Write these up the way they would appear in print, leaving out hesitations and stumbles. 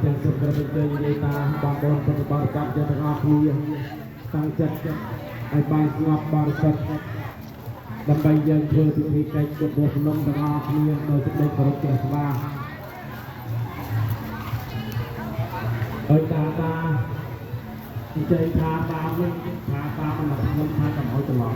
ទាំងសុខក្រឹបទៅនិយាយតាបងប្អូនពុទ្ធបរិស័ទទាំងអស់គ្នាតាំងចិត្តឲ្យបានស្ងប់បរិសុទ្ធដើម្បីយើងធ្វើពិធីកិច្ចគប់ព្រះភ្នំទាំងអស់គ្នាដោយសេចក្តីគោរពជ្រះថ្លាដោយតាអញ្ជើញថាតាមវិញថាតាមមកខ្ញុំថាកុំឲ្យច្រឡំ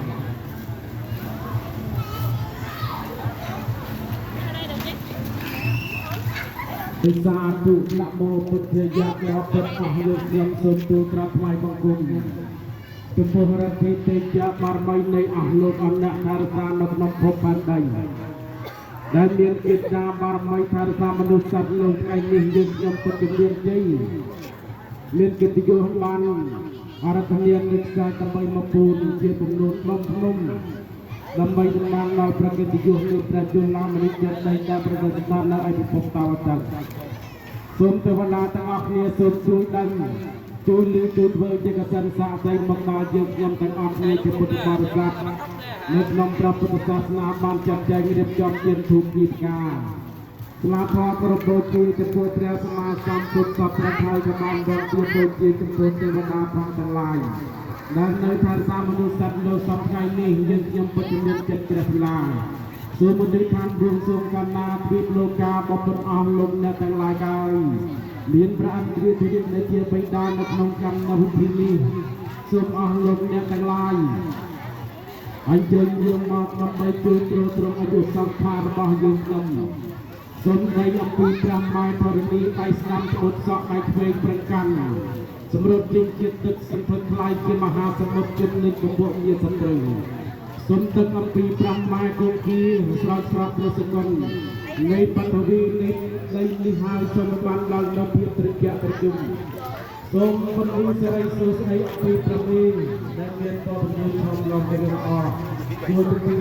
ពិសាទុនមោពុទ្ធយៈអពុទ្ធអស់យើងខ្ញុំសូមទូលក្រាបថ្វាយបង្គំចំពោះរដ្ឋាភិបាលបារមីនៃអស់លោកអន្តរសានៅក្នុងភពផែនដីដែលមានកិច្ចការបារមីថារសាមនុស្សសត្វលោកថ្ងៃនេះយើងខ្ញុំពិតជាមានជ័យមានកិត្តិយសបានអរធនានិកាយដើម្បីមកពូនជាពំនូនបំភ្នំដើម្បីតំណាងដល់ព្រះកិត្តិយសនៃព្រះជន្មាមនិច្ចដីដែលប្រកាសស្ដាប់នៅឯពិភពតវតាសូមទេវតាទាំងអស់គ្នាសូមជួយដឹងជួយលឺជួយធ្វើជាកសិនសាស្ត្រមកដល់យើងខ្ញុំទាំងអស់គ្នាជាពុទ្ធបរិស័ទនៅក្នុងព្រះពុទ្ធសាសនាបានចាត់ចែងរៀបចំជាធូបពីផ្កាស្លាធម៌ប្រពោជាចំពោះព្រះសម្មាសម្ពុទ្ធសពព្រះហើយក៏បានវត្តជាជាចំពោះទេវតាផងទាំងឡាយដែលនៅថាសាមនុស្សសត្វនៅសពថ្ងៃនេះយើងខ្ញុំពិតជាមានចិត្តជ្រះថ្លាសូមមន្ត្រីខាងរួងសូមកណ្ណាទ្វីបលោកាបពុទ្ធអស់លោកអ្នកទាំងឡាយហើយមានព្រះអន្តរាធិរាជនៃជាបិតានៅក្នុងកម្មវិធីនេះសូមអស់លោកអ្នកទាំងឡាយអញ្ជើញយើងមកដើម្បីជួយទ្រទ្រង់អាយុសង្ខាររបស់យើងខ្ញុំសូមឲ្យអំពីព្រះម៉ែធរណីដៃស្ដាំស្បុតសក់ដៃឆ្វេងប្រកាន់សម្រាប់ជើងជាតិទឹកសន្ធឹកថ្លៃជាមហាសមុទ្រជិតនៃពពួកញាសត្រូវសូមទឹកអំពីព្រះម៉ែគង្គាស្រោចស្រពព្រះសកុននៃបតវីនៃដីនេះហើយសូមបានដល់ដល់ភាពត្រជាក់ត្រជុំសូមបណ្ដុំសេរីសួស្ដីអំពីព្រះមេដែលមានបរិយាឆោមឡំទៅល្អជួយពី